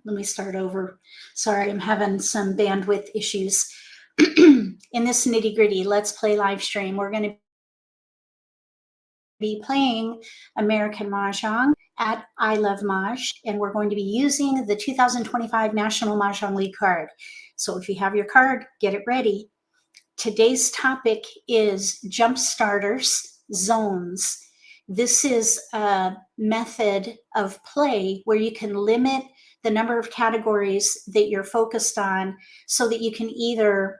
Let me start over. Sorry, I'm having some bandwidth issues. In this nitty-gritty Let's Play live stream, we're going to be playing American Mah Jongg at I Love Mahj, and we're going to be using the 2025 National Mah Jongg League card. So if you have your card, get it ready. Today's topic is jump starters, zones. This is a method of play where you can limit the number of categories that you're focused on so that you can either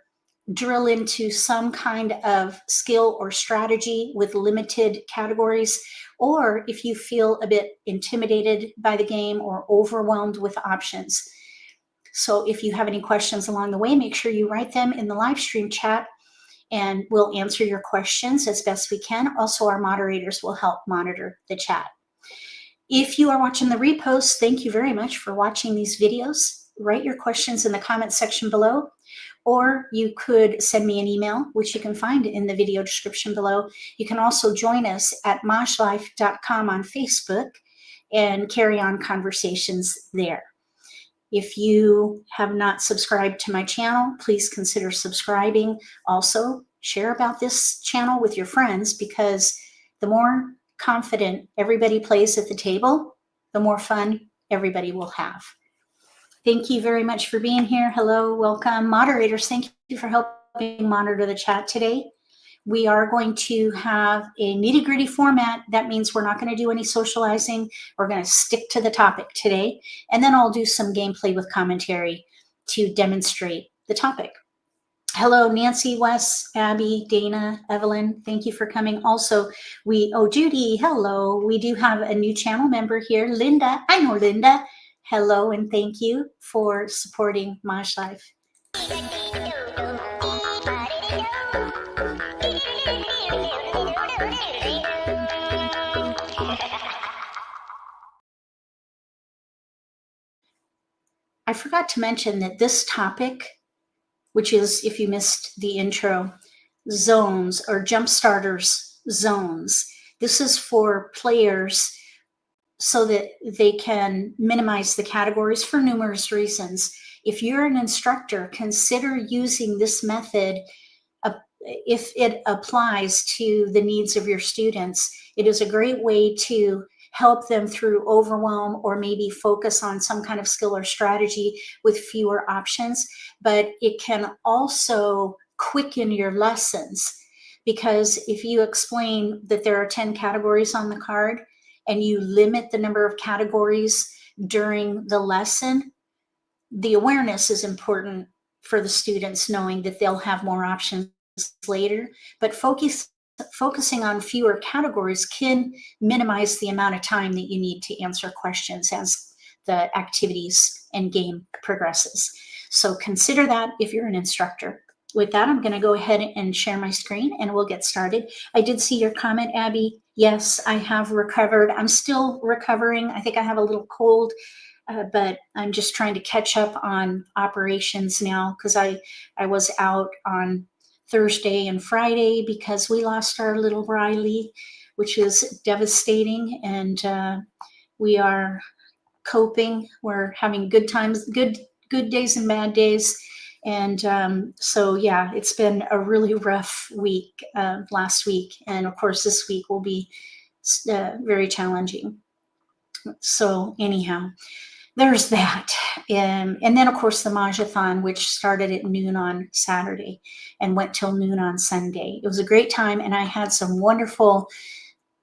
drill into some kind of skill or strategy with limited categories, or if you feel a bit intimidated by the game or overwhelmed with options. So if you have any questions along the way, make sure you write them in the live stream chat and we'll answer your questions as best we can. Also, our moderators will help monitor the chat. If you are watching the repost, thank you very much for watching these videos. Write your questions in the comment section below, or you could send me an email, which you can find in the video description below. You can also join us at MAHJLIFE.com on Facebook and carry on conversations there. If you have not subscribed to my channel, please consider subscribing. Also, share about this channel with your friends, because the more confident everybody plays at the table, the more fun everybody will have. Thank you very much for being here. Hello, welcome. Moderators, thank you for helping monitor the chat today. We are going to have a nitty-gritty format. That means we're not going to do any socializing. We're going to stick to the topic today, and then I'll do some gameplay with commentary to demonstrate the topic. Hello, Nancy, Wes, Abby, Dana, Evelyn, thank you for coming. Also, Judy, hello. We do have a new channel member here, Linda. I know Linda. Hello, and thank you for supporting MAHJLIFE. forgot to mention that this topic, which is, if you missed the intro, zones or jump starters zones. This is for players so that they can minimize the categories for numerous reasons. If you're an instructor, consider using this method if it applies to the needs of your students. It is a great way to help them through overwhelm or maybe focus on some kind of skill or strategy with fewer options. But it can also quicken your lessons, because if you explain that there are 10 categories on the card and you limit the number of categories during the lesson, the awareness is important for the students, knowing that they'll have more options later. But focusing on fewer categories can minimize the amount of time that you need to answer questions as the activities and game progresses. So consider that if you're an instructor. With that, I'm going to go ahead and share my screen and we'll get started. I did see your comment, Abby. Yes, I have recovered. I'm still recovering. I think I have a little cold, but I'm just trying to catch up on operations now, because I was out on Thursday and Friday because we lost our little Riley, which is devastating, and we are coping. We're having good times, good days and bad days. And so, yeah, it's been a really rough week last week. And of course, this week will be very challenging. So anyhow, there's that. And then, of course, the Mahjathon, which started at noon on Saturday and went till noon on Sunday. It was a great time, and I had some wonderful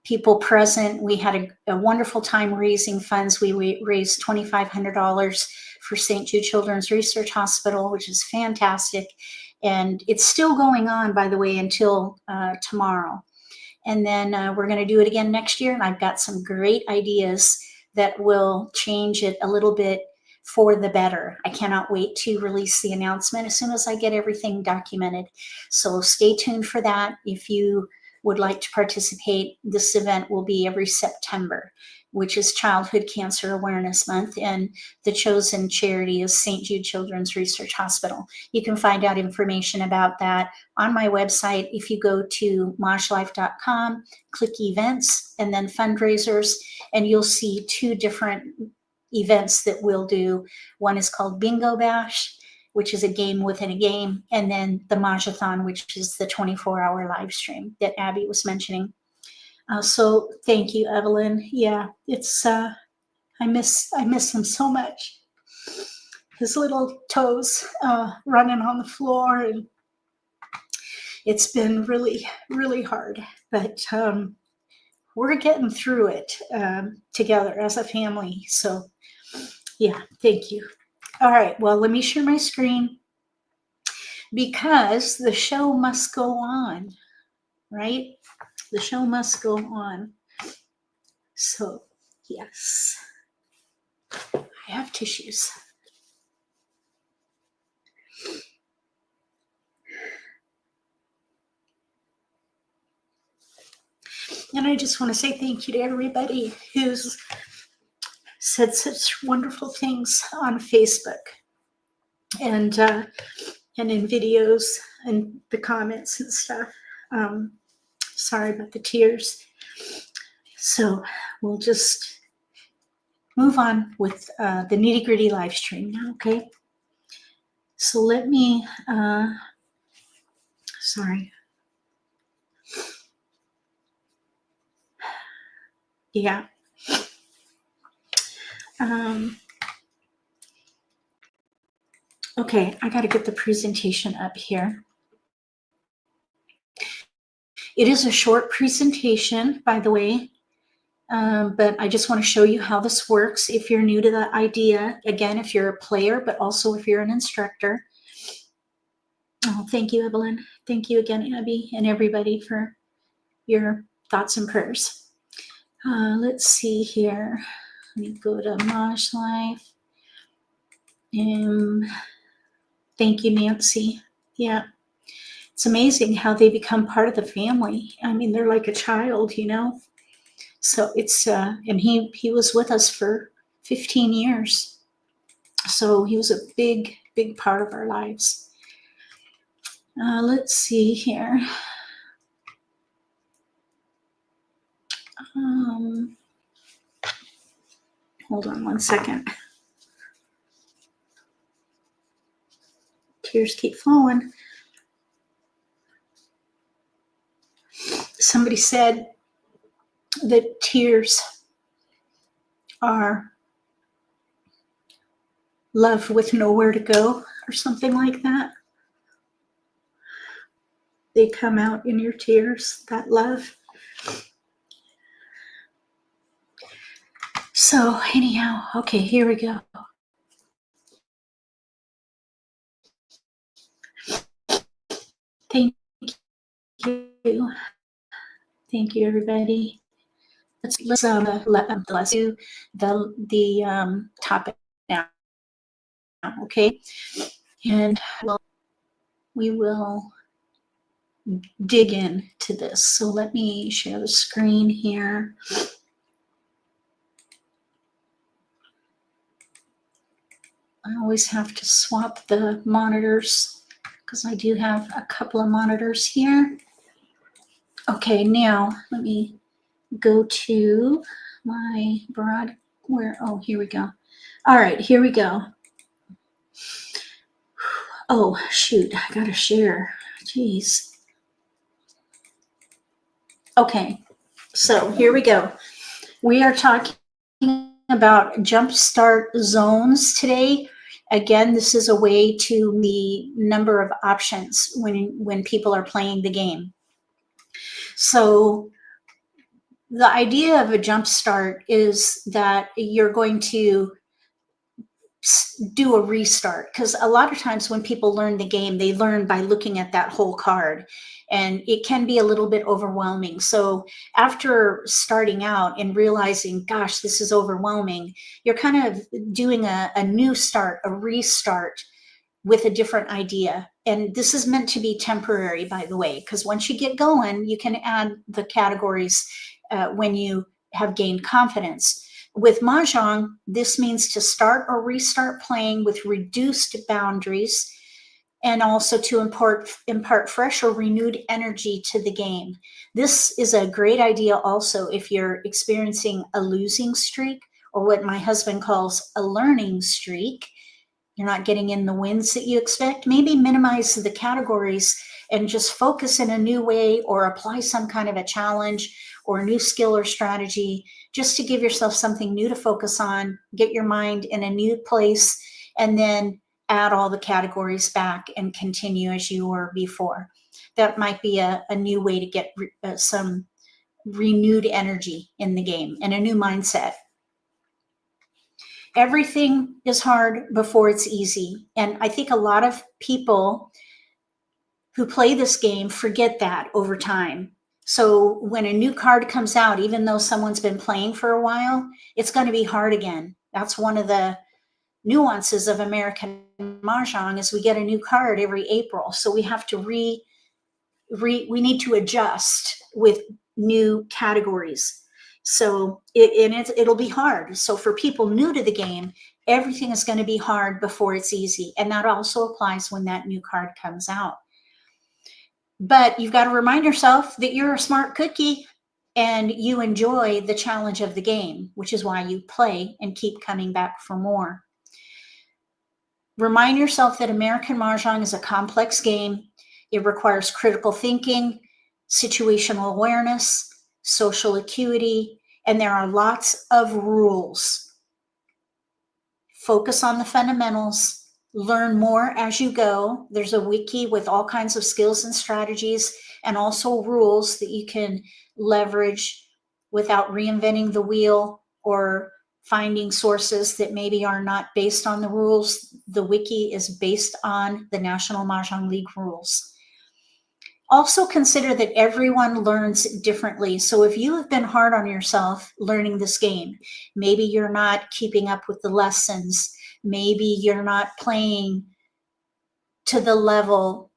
people present. We had a wonderful time raising funds. We raised $2,500 for St. Jude Children's Research Hospital, which is fantastic. And it's still going on, by the way, until tomorrow. And then we're going to do it again next year. And I've got some great ideas that will change it a little bit for the better. I cannot wait to release the announcement as soon as I get everything documented. So stay tuned for that. If you would like to participate, this event will be every September, which is Childhood Cancer Awareness Month, and the chosen charity is St. Jude Children's Research Hospital. You can find out information about that on my website. If you go to MAHJLIFE.com, click events and then fundraisers, and you'll see two different events that we'll do. One is called Bingo Bash, which is a game within a game, and then the Mahjathon, which is the 24-hour live stream that Abby was mentioning. So thank you, Evelyn. Yeah, it's I miss him so much. His little toes running on the floor, and it's been really, really hard. But we're getting through it together as a family. So yeah, thank you. All right, well, let me share my screen, because the show must go on, right? The show must go on. So, yes, I have tissues. And I just want to say thank you to everybody who's said such wonderful things on Facebook and in videos and the comments and stuff. Sorry about the tears. So we'll just move on with the Nitty-Gritty live stream now, okay? So let me, sorry. Yeah. Okay, I got to get the presentation up here. It is a short presentation, by the way, but I just want to show you how this works. If you're new to the idea, again, if you're a player, but also if you're an instructor. Oh, thank you, Evelyn. Thank you again, Abby, and everybody for your thoughts and prayers. Let's see here. Let me go to MAHJLIFE. Thank you, Nancy. Yeah. It's amazing how they become part of the family. I mean, they're like a child, you know? So it's, and he was with us for 15 years. So he was a big, big part of our lives. Let's see here. Hold on one second. Tears keep flowing. Somebody said that tears are love with nowhere to go, or something like that. They come out in your tears, that love. So anyhow, okay, here we go. Thank you. Thank you, everybody. Let's do the topic now, okay? And we will dig into this. So let me share the screen here. I always have to swap the monitors because I do have a couple of monitors here. Okay, now let me go to my oh, here we go. All right, here we go. Oh, shoot, I gotta share. Jeez. Okay, so here we go. We are talking about jumpstart zones today. Again, this is a way to the number of options when people are playing the game. So the idea of a jumpstart is that you're going to do a restart, because a lot of times when people learn the game, they learn by looking at that whole card, and it can be a little bit overwhelming. So after starting out and realizing, gosh, this is overwhelming, you're kind of doing a new start, a restart with a different idea. And this is meant to be temporary, by the way, because once you get going, you can add the categories when you have gained confidence. With Mahjong, this means to start or restart playing with reduced boundaries, and also to impart fresh or renewed energy to the game. This is a great idea also if you're experiencing a losing streak, or what my husband calls a learning streak. You're not getting in the wins that you expect. Maybe minimize the categories and just focus in a new way, or apply some kind of a challenge or a new skill or strategy, just to give yourself something new to focus on, get your mind in a new place, and then add all the categories back and continue as you were before. That might be a new way to get some renewed energy in the game and a new mindset. Everything is hard before it's easy. And I think a lot of people who play this game forget that over time. So when a new card comes out, even though someone's been playing for a while, it's going to be hard again. That's one of the nuances of American Mah Jongg, is we get a new card every April. So we have to we need to adjust with new categories. So it'll be hard. So for people new to the game, everything is going to be hard before it's easy. And that also applies when that new card comes out. But you've got to remind yourself that you're a smart cookie and you enjoy the challenge of the game, which is why you play and keep coming back for more. Remind yourself that American Mah Jongg is a complex game. It requires critical thinking, situational awareness, social acuity, and there are lots of rules. Focus on the fundamentals. Learn more as you go. There's a wiki with all kinds of skills and strategies, and also rules that you can leverage without reinventing the wheel or finding sources that maybe are not based on the rules. The wiki is based on the National Mah Jongg League rules. Also consider that everyone learns differently. So if you have been hard on yourself learning this game, maybe you're not keeping up with the lessons, maybe you're not playing to the level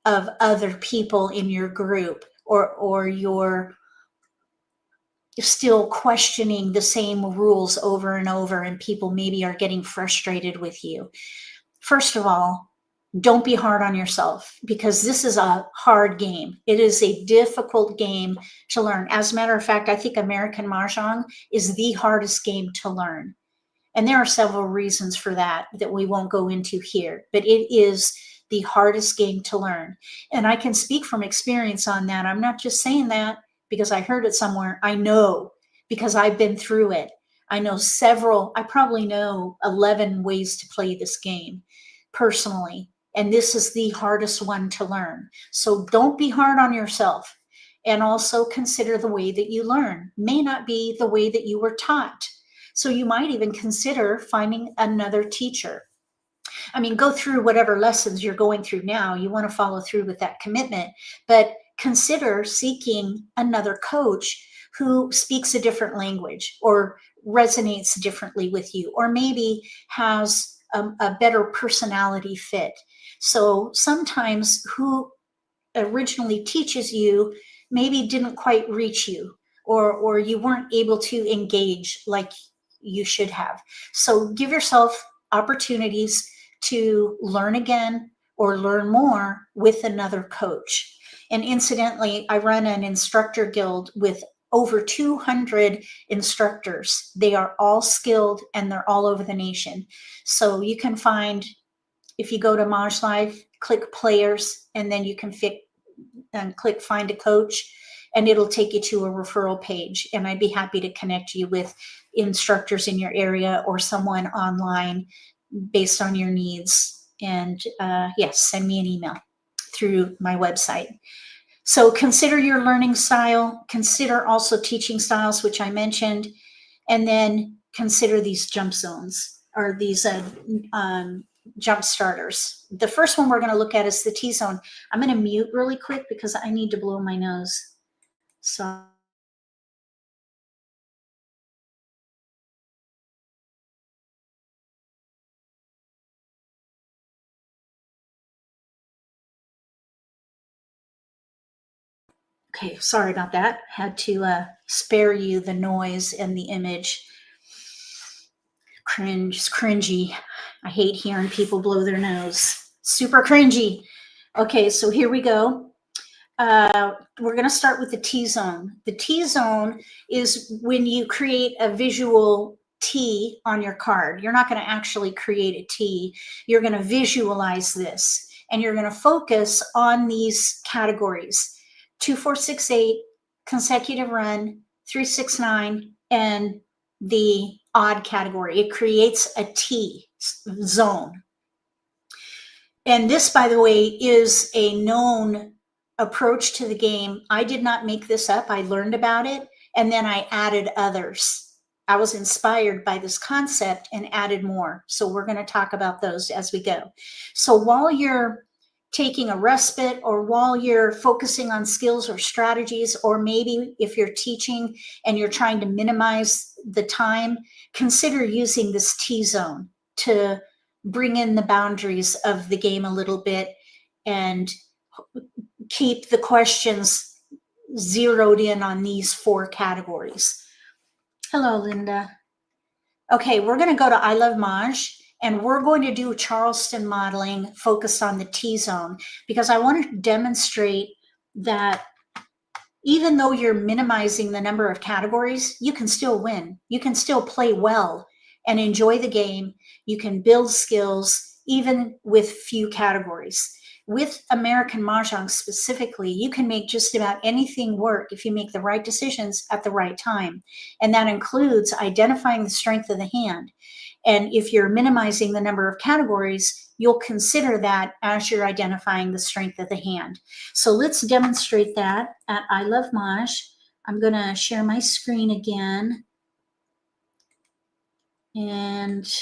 of other people in your group, or you're still questioning the same rules over and over, and people maybe are getting frustrated with you. First of all, don't be hard on yourself, because this is a hard game. It is a difficult game to learn. As a matter of fact, I think American Mah Jongg is the hardest game to learn. And there are several reasons for that we won't go into here, but it is the hardest game to learn. And I can speak from experience on that. I'm not just saying that because I heard it somewhere. I know, because I've been through it. I know I probably know 11 ways to play this game personally. And this is the hardest one to learn. So don't be hard on yourself. And also consider the way that you learn may not be the way that you were taught. So you might even consider finding another teacher. I mean, go through whatever lessons you're going through now. You want to follow through with that commitment, but consider seeking another coach who speaks a different language or resonates differently with you, or maybe has a better personality fit. So sometimes who originally teaches you maybe didn't quite reach you, or you weren't able to engage like you should have. So give yourself opportunities to learn again or learn more with another coach. And incidentally, I run an instructor guild with over 200 instructors. They are all skilled and they're all over the nation. So you can find, if you go to MAHJLIFE, click players, and then you can click find a coach, and it'll take you to a referral page. And I'd be happy to connect you with instructors in your area or someone online based on your needs. And yes, send me an email through my website. So consider your learning style. Consider also teaching styles, which I mentioned. And then consider these jump zones, or these jump starters. The first one we're going to look at is the T zone. I'm going to mute really quick because I need to blow my nose. So okay, sorry about that. Had to spare you the noise and the image. Cringy. I hate hearing people blow their nose. Super cringy. Okay, so here we go. We're going to start with the T zone. The T zone is when you create a visual T on your card. You're not going to actually create a T. You're going to visualize this, and you're going to focus on these categories: 2, 4, 6, 8, consecutive run, 3, 6, 9, and the odd category. It creates a T zone. And this, by the way, is a known approach to the game. I did not make this up. I learned about it, and then I added others. I was inspired by this concept and added more. So we're going to talk about those as we go. So while you're taking a respite, or while you're focusing on skills or strategies, or maybe if you're teaching and you're trying to minimize the time, consider using this T zone to bring in the boundaries of the game a little bit and keep the questions zeroed in on these 4 categories. Hello, Linda. Okay, we're going to go to I Love Mahj, and we're going to do Charleston modeling focused on the T zone, because I want to demonstrate that even though you're minimizing the number of categories, you can still win. You can still play well and enjoy the game. You can build skills even with few categories. With American Mah Jongg specifically, you can make just about anything work if you make the right decisions at the right time. And that includes identifying the strength of the hand. And if you're minimizing the number of categories, you'll consider that as you're identifying the strength of the hand. So let's demonstrate that at I Love Mahj. I'm going to share my screen again. And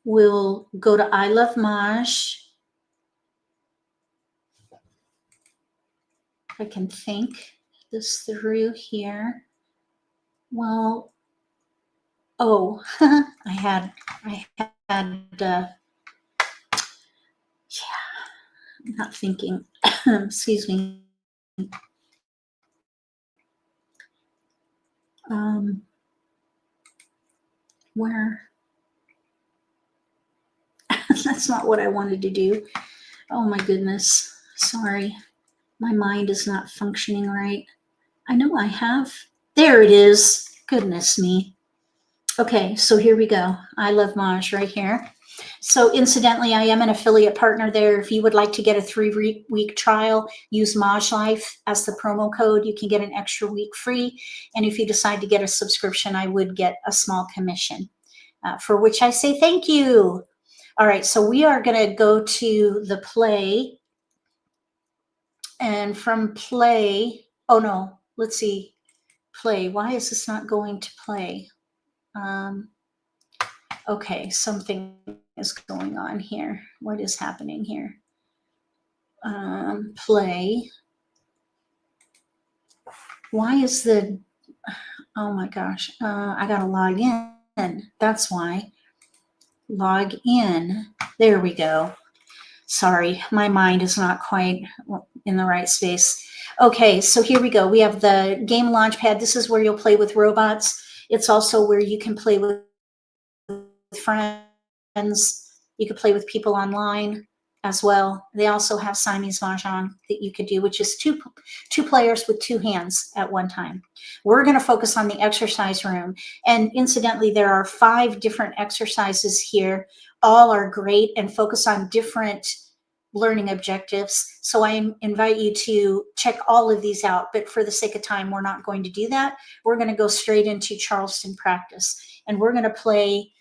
we'll go to I Love Mahj. I can think this through here. Well, oh, I had, yeah, I'm not thinking, excuse me. Where? That's not what I wanted to do. Oh my goodness. Sorry. My mind is not functioning right. I know I have. There it is. Goodness me. Okay, so here we go. I love Mahj right here. So incidentally, I am an affiliate partner there. If you would like to get a 3-week trial, use MAHJLIFE as the promo code. You can get an extra week free. And if you decide to get a subscription, I would get a small commission, for which I say thank you. All right, so we are going to go to the play. And from play, oh no, let's see. Play. Why is this not going to play? Okay, something is going on here. What is happening here? Play. Why is the, oh my gosh, I gotta log in. That's why. Log in. There we go. Sorry, my mind is not quite in the right space. Okay, so here we go. We have the game launchpad. This is where you'll play with robots. It's also where you can play with friends. You could play with people online as well. They also have Siamese Mahjong that you could do, which is two players with 2 hands at one time. We're going to focus on the exercise room. And incidentally, there are 5 different exercises here. All are great and focus on different learning objectives. So I invite you to check all of these out. But for the sake of time, we're not going to do that. We're going to go straight into Charleston practice. And we're going to play,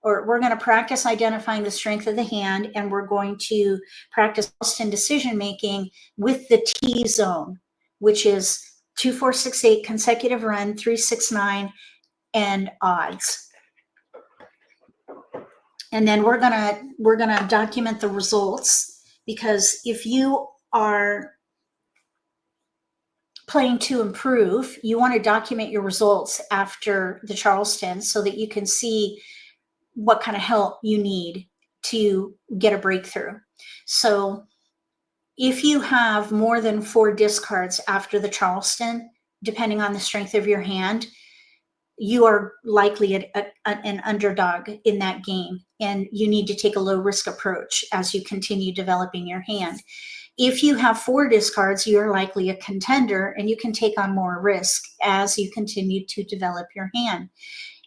or we're going to practice identifying the strength of the hand, and we're going to practice decision making with the T zone, which is 2, 4, 6, 8 consecutive run, 3, 6, 9, and odds. And then we're gonna document the results, because if you are playing to improve, you want to document your results after the Charleston so that you can see what kind of help you need to get a breakthrough. So if you have more than 4 discards after the Charleston, depending on the strength of your hand, you are likely an underdog in that game, and you need to take a low risk approach as you continue developing your hand. If you have 4 discards, you're likely a contender, and you can take on more risk as you continue to develop your hand.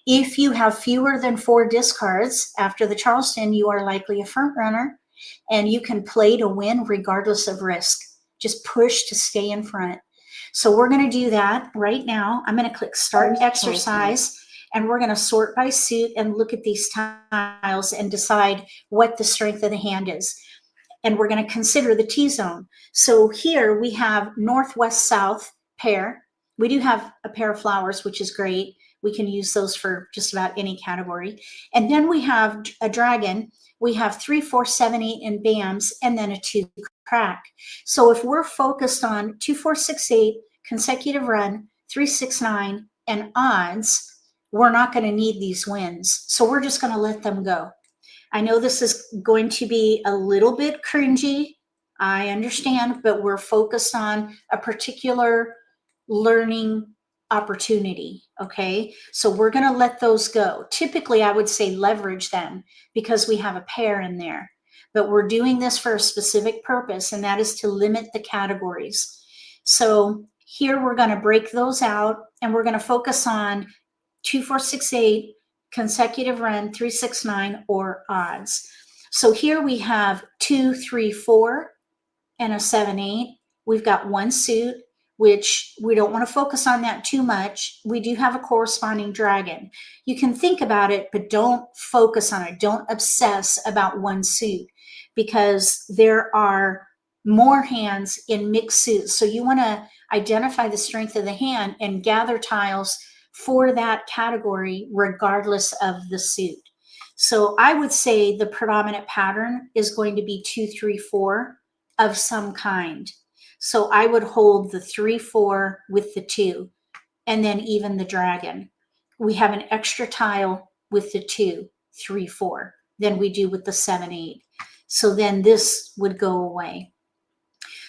If you have fewer than 4 discards after the Charleston, you are likely a front runner, and you can play to win regardless of risk. Just push to stay in front. So we're going to do that right now. I'm going to click Start Exercise, and we're going to sort by suit and look at these tiles and decide what the strength of the hand is. And we're going to consider the T-zone. So here we have northwest-south pair. We do have a pair of flowers, which is great. We can use those for just about any category. And then we have a dragon. We have 3, 4, 7, 8 in BAMs, and then a 2 crack. So if we're focused on 2, 4, 6, 8, consecutive run, 3, 6, 9, and odds, we're not going to need these wins. So we're just going to let them go. I know this is going to be a little bit cringy. I understand, but we're focused on a particular learning opportunity, okay? So we're going to let those go. Typically, I would say leverage them because we have a pair in there. But we're doing this for a specific purpose, and that is to limit the categories. So here we're going to break those out, and we're going to focus on 2, 4, 6, 8, consecutive run, 3, 6, 9, or odds. So here we have 2, 3, 4, and a 7, 8. We've got 1 suit, which we don't want to focus on that too much. We do have a corresponding dragon. You can think about it, but don't focus on it. Don't obsess about 1 suit, because there are more hands in mixed suits. So you want to identify the strength of the hand and gather tiles for that category regardless of the suit. So I would say the predominant pattern is going to be 2, 3, 4 of some kind. So I would hold the 3, 4 with the 2, and then even the dragon. We have an extra tile with the 2, 3, 4 than we do with the 7, 8. So then this would go away.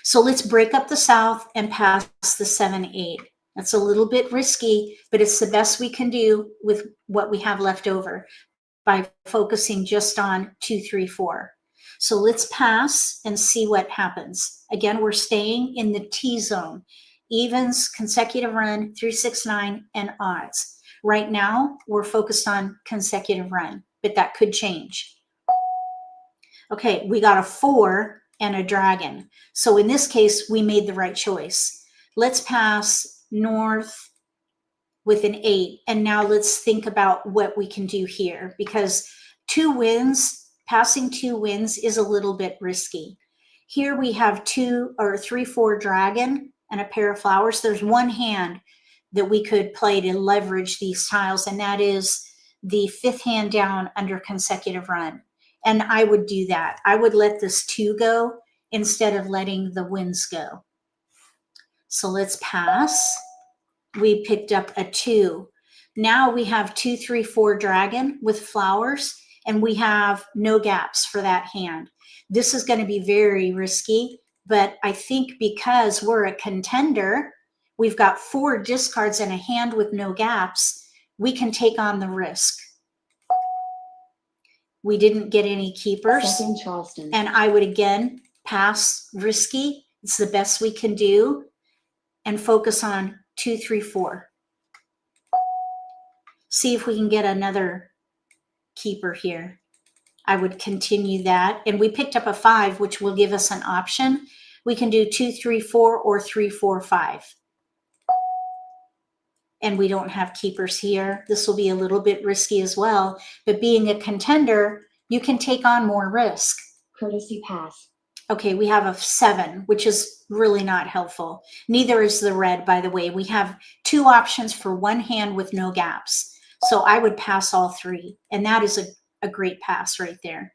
So let's break up the south and pass the 7, 8. That's a little bit risky, but it's the best we can do with what we have left over by focusing just on 2, 3, 4. So let's pass and see what happens. Again, we're staying in the T zone, evens, consecutive run, 3, 6, 9, and odds. Right now, we're focused on consecutive run, but that could change. Okay, we got a 4 and a dragon. So in this case, we made the right choice. Let's pass north with an 8. And now let's think about what we can do here, because 2 wins, passing 2 wins is a little bit risky. Here we have 2 or 3, 4 dragon and a pair of flowers. There's one hand that we could play to leverage these tiles, and that is the 5th hand down under consecutive run. And I would do that. I would let this 2 go instead of letting the wins go. So let's pass. We picked up a 2. Now we have 2, 3, 4 dragon with flowers, and we have no gaps for that hand. This is going to be very risky, but I think because we're a contender, we've got 4 discards and a hand with no gaps, we can take on the risk. We didn't get any keepers, and I would again pass risky. It's the best we can do, and focus on 2, 3, 4. See if we can get another keeper here. I would continue that. And we picked up a 5, which will give us an option. We can do 2, 3, 4 or 3, 4, 5. And we don't have keepers here. This will be a little bit risky as well. But being a contender, you can take on more risk. Courtesy pass. Okay, we have a 7, which is really not helpful. Neither is the red, by the way. We have 2 options for one hand with no gaps. So I would pass all 3. And that is a great pass right there.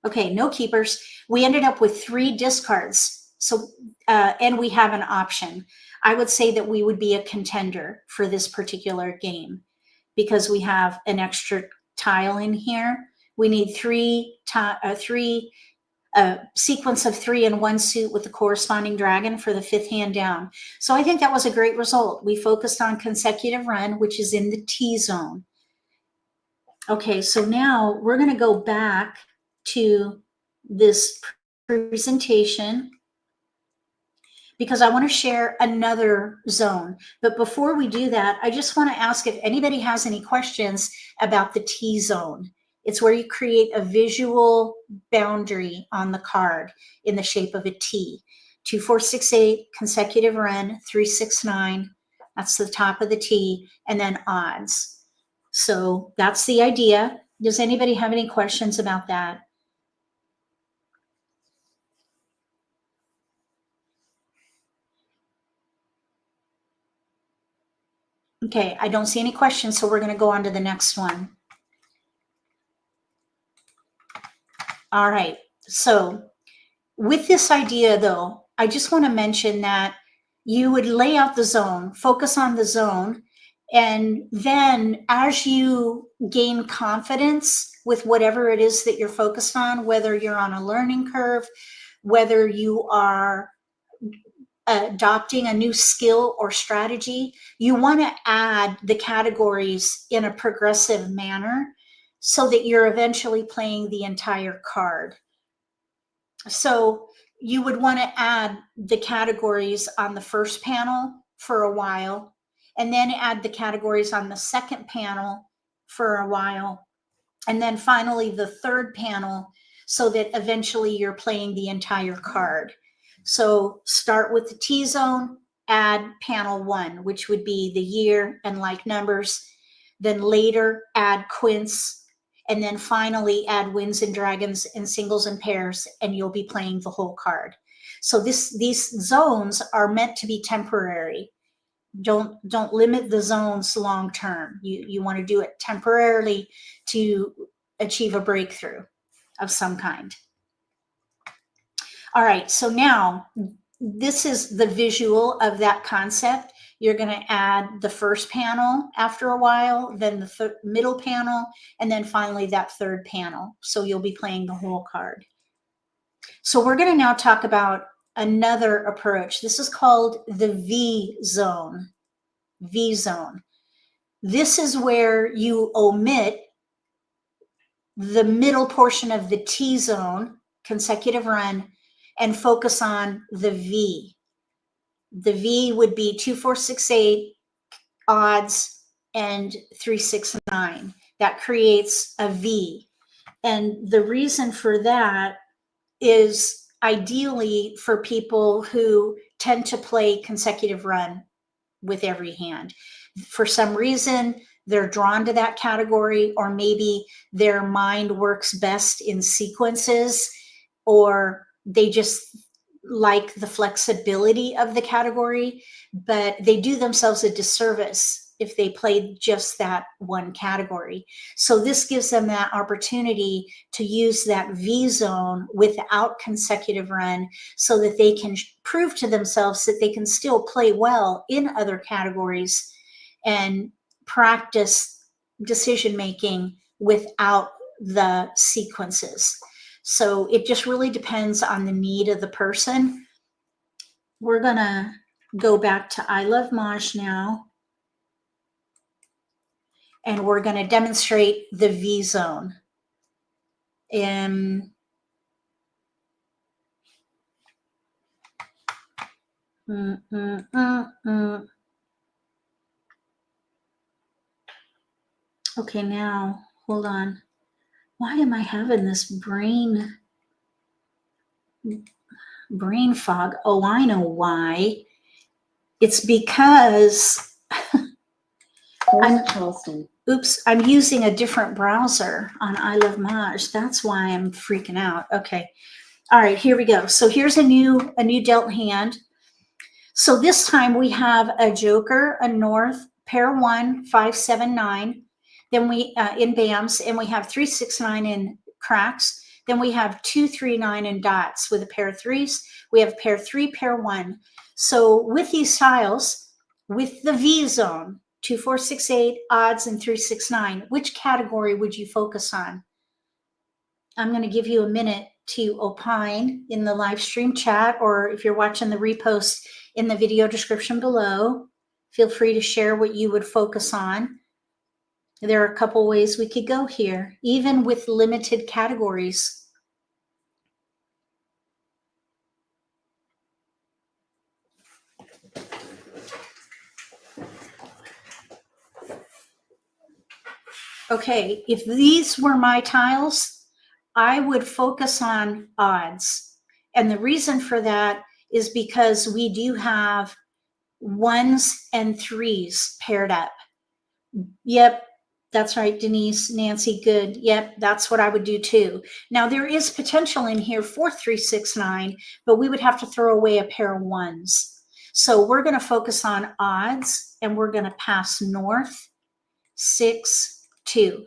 Okay, no keepers. We ended up with 3 discards. So, and we have an option. I would say that we would be a contender for this particular game because we have an extra tile in here. We need 3 a sequence of 3 in one suit with the corresponding dragon for the 5th hand down. So I think that was a great result. We focused on consecutive run, which is in the T zone. Okay, so now we're going to go back to this presentation because I want to share another zone. But before we do that, I just want to ask if anybody has any questions about the T zone. It's where you create a visual boundary on the card in the shape of a T. 2, 4, 6, 8, consecutive run, 3, 6, 9. That's the top of the T, and then odds. So that's the idea. Does anybody have any questions about that? Okay, I don't see any questions, so we're going to go on to the next one. All right, so with this idea, though, I just want to mention that you would lay out the zone, focus on the zone, and then as you gain confidence with whatever it is that you're focused on, whether you're on a learning curve, whether you are adopting a new skill or strategy, you want to add the categories in a progressive manner so that you're eventually playing the entire card. So you would want to add the categories on the first panel for a while, and then add the categories on the second panel for a while, and then finally the third panel so that eventually you're playing the entire card. So start with the T zone, add panel 1, which would be the year and like numbers. Then later add quints, and then finally add wins and dragons and singles and pairs, and you'll be playing the whole card. So these zones are meant to be temporary. Don't limit the zones long term. You want to do it temporarily to achieve a breakthrough of some kind. All right, so now this is the visual of that concept. You're going to add the first panel after a while, then the middle panel, and then finally that third panel. So you'll be playing the whole card. So we're going to now talk about another approach. This is called the V zone. V zone. This is where you omit the middle portion of the T zone, consecutive run, and focus on the V. The V would be 2, 4, 6, 8, odds, and 3, 6, 9. That creates a V. And the reason for that is ideally for people who tend to play consecutive run with every hand. For some reason, they're drawn to that category, or maybe their mind works best in sequences, or they just like the flexibility of the category, but they do themselves a disservice if they play just that one category. So this gives them that opportunity to use that V zone without consecutive run, so that they can prove to themselves that they can still play well in other categories and practice decision making without the sequences. So it just really depends on the need of the person. We're gonna go back to I Love Mahj now, and we're gonna demonstrate the V zone. Okay, now, hold on. Why am I having this brain fog? Oh, I know why. It's because I'm using a different browser on I Love Mahj. That's why I'm freaking out. Okay. All right, here we go. So here's a new dealt hand. So this time we have a joker, a north, pair 1, 5, 7, 9. Then we in BAMs, and we have 3, 6, 9 in cracks. Then we have 2, 3, 9 in dots with a pair of 3s. We have pair 3, pair 1. So with these styles, with the V zone, 2, 4, 6, 8, odds, and 3, 6, 9, which category would you focus on? I'm going to give you a minute to opine in the live stream chat, or if you're watching the repost in the video description below, feel free to share what you would focus on. There are a couple ways we could go here, even with limited categories. Okay, if these were my tiles, I would focus on odds. And the reason for that is because we do have 1s and 3s paired up. Yep, that's right, Denise, Nancy, good. Yep, that's what I would do too. Now there is potential in here for 3, 6, 9, but we would have to throw away a pair of 1s. So we're going to focus on odds, and we're going to pass north, 6, 2.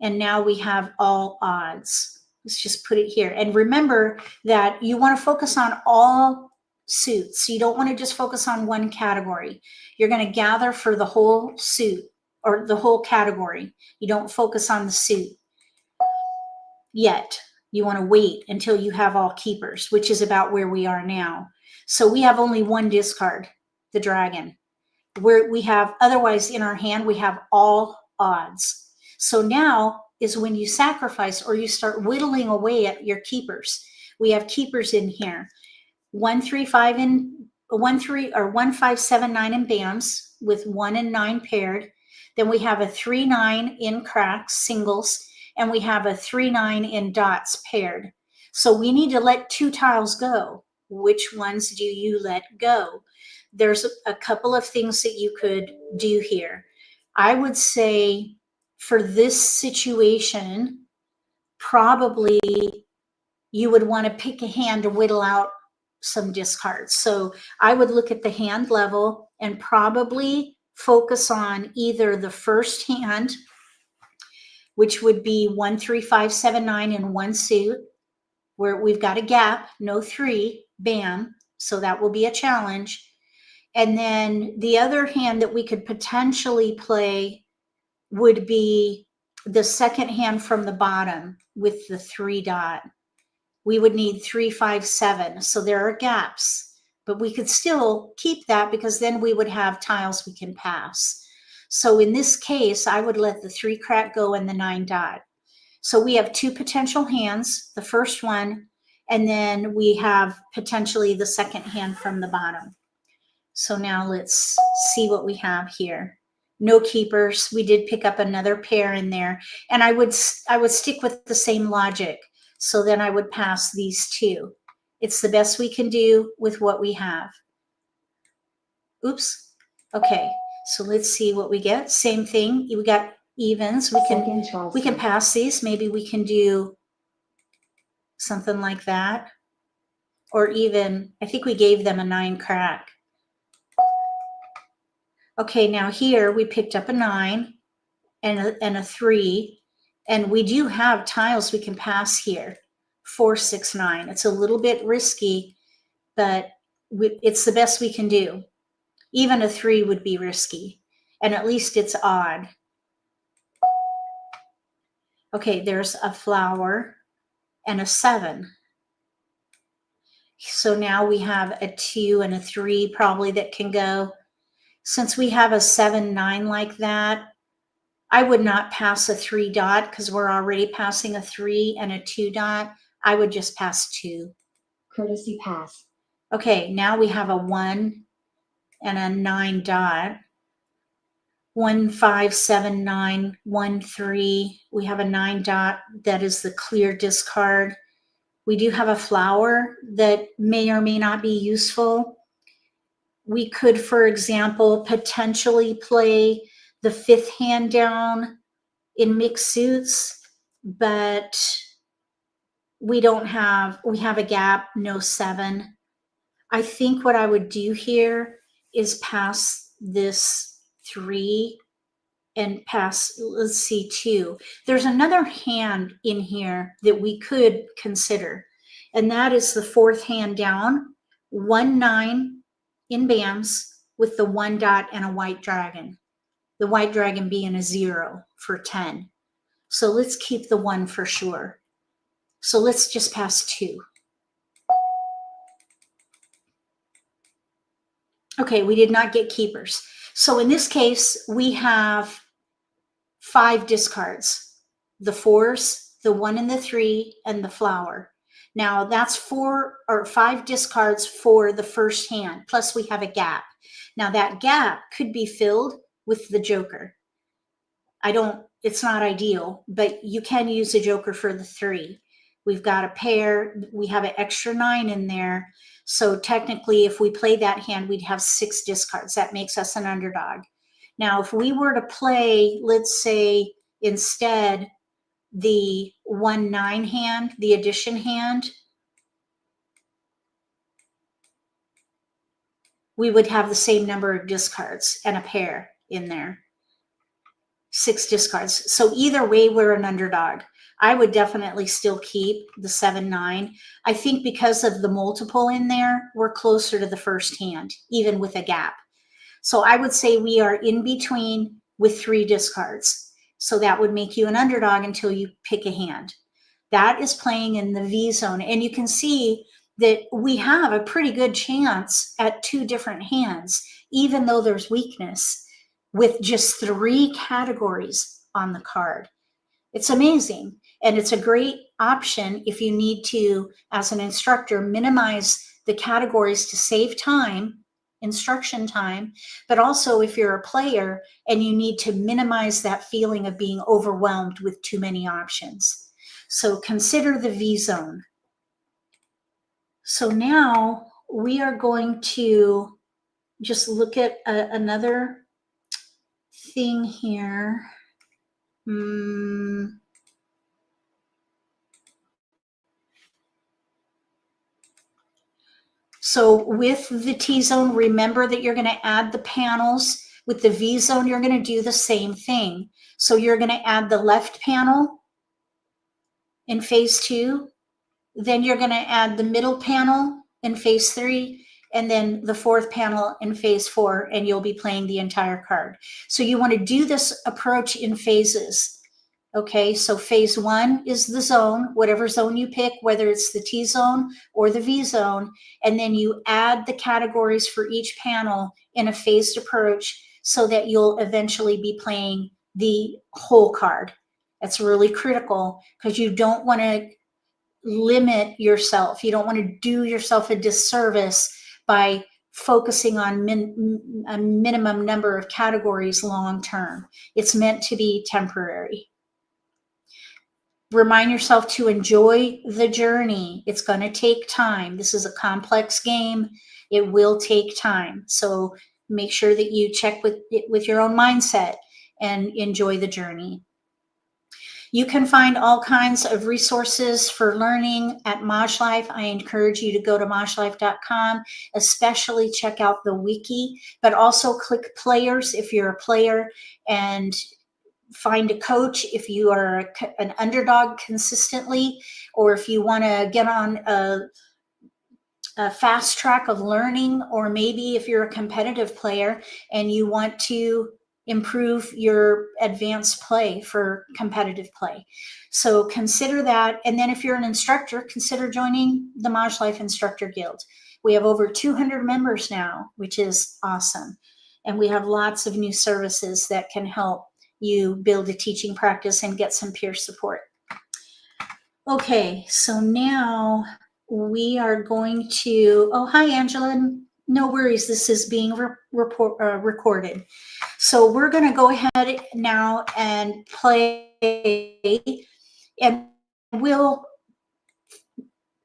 And now we have all odds. Let's just put it here. And remember that you want to focus on all suits. You don't want to just focus on one category. You're going to gather for the whole suit or the whole category. You don't focus on the suit yet. You want to wait until you have all keepers, which is about where we are now. So we have only one discard, the dragon. Where we have, otherwise in our hand, we have all odds. So now is when you sacrifice or you start whittling away at your keepers. We have keepers in here. 1, 3, 5 in 1, 3 or 1, 5, 7, 9 in BAMs with 1 and 9 paired. Then we have a 3, 9 in cracks, singles, and we have a 3, 9 in dots paired. So we need to let 2 tiles go. Which ones do you let go? There's a couple of things that you could do here. I would say for this situation, probably you would want to pick a hand to whittle out some discards. So I would look at the hand level and probably focus on either the first hand, which would be 1, 3, 5, 7, 9 in one suit, where we've got a gap, no 3, bam. So that will be a challenge. And then the other hand that we could potentially play would be the second hand from the bottom with the 3 dot, we would need 3, 5, 7. So there are gaps, but we could still keep that because then we would have tiles we can pass. So in this case, I would let the 3 crack go and the 9 dot. So we have 2 potential hands, the first one, and then we have potentially the second hand from the bottom. So now let's see what we have here. No keepers. We did pick up another pair in there, and I would stick with the same logic. So then I would pass these 2. It's the best we can do with what we have. Oops. Okay. So let's see what we get. Same thing. We got evens. We can pass these. Maybe we can do something like that. Or even, I think we gave them a 9 crack. Okay, now here we picked up a 9 and a 3, and we do have tiles we can pass here. 4, 6, 9. It's a little bit risky, but it's the best we can do. Even a 3 would be risky, and at least it's odd. Okay, there's a flower and a 7. So now we have a 2 and a 3 probably that can go. Since we have a 7, 9 like that, I would not pass a 3 dot because we're already passing a 3 and a 2 dot. I would just pass 2. Courtesy pass. Okay, now we have a 1 and a 9 dot. 1, 5, 7, 9, 1, 3. We have a 9 dot that is the clear discard. We do have a flower that may or may not be useful. We could, for example, potentially play the 5th hand down in mixed suits, but we have a gap, no 7. I think what I would do here is pass this 3 and pass, let's see, 2. There's another hand in here that we could consider, and that is the 4th hand down, 1, 9 in BAMs with the 1 dot and a white dragon. The white dragon being a 0 for 10. So let's keep the 1 for sure. So let's just pass 2. Okay, we did not get keepers. So in this case, we have 5 discards. The 4s, the 1 and the 3, and the flower. Now that's 4 or 5 discards for the first hand, plus we have a gap. Now that gap could be filled with the joker. It's not ideal, but you can use a joker for the 3. We've got a pair, we have an extra 9 in there. So technically, if we play that hand, we'd have 6 discards. That makes us an underdog. Now, if we were to play, let's say, instead, the 1, 9 hand, the addition hand, we would have the same number of discards and a pair in there. 6 discards. So either way, we're an underdog. I would definitely still keep the 7, 9. I think because of the multiple in there, we're closer to the first hand, even with a gap. So I would say we are in between with 3 discards. So that would make you an underdog until you pick a hand. That is playing in the V zone. And you can see that we have a pretty good chance at 2 different hands, even though there's weakness, with just 3 categories on the card. It's amazing. And it's a great option if you need to, as an instructor, minimize the categories to save time, instruction time, but also if you're a player and you need to minimize that feeling of being overwhelmed with too many options. So consider the V zone. So now we are going to just look at another thing here. So with the T zone, remember that you're going to add the panels. With the V zone, you're going to do the same thing. So you're going to add the left panel in phase 2. Then you're going to add the middle panel in phase 3. And then the 4th panel in phase 4. And you'll be playing the entire card. So you want to do this approach in phases. Okay, so phase 1 is the zone, whatever zone you pick, whether it's the T zone or the V zone, and then you add the categories for each panel in a phased approach so that you'll eventually be playing the whole card. That's really critical because you don't want to limit yourself. You don't want to do yourself a disservice by focusing on a minimum number of categories long term. It's meant to be temporary. Remind yourself to enjoy the journey. It's going to take time. This is a complex game. It will take time. So make sure that you check with your own mindset and enjoy the journey. You can find all kinds of resources for learning at MAHJLIFE. I encourage you to go to MAHJLIFE.com, especially check out the wiki, but also click players if you're a player, and find a coach if you are an underdog consistently, or if you want to get on a fast track of learning, or maybe if you're a competitive player and you want to improve your advanced play for competitive play. So consider that. And then if you're an instructor, consider joining the MAHJLIFE Instructor Guild. We have over 200 members now, which is awesome. And we have lots of new services that can help you build a teaching practice and get some peer support. Okay, so now we are going to, oh, hi, Angela. No worries, this is being recorded. So we're going to go ahead now and play, and we'll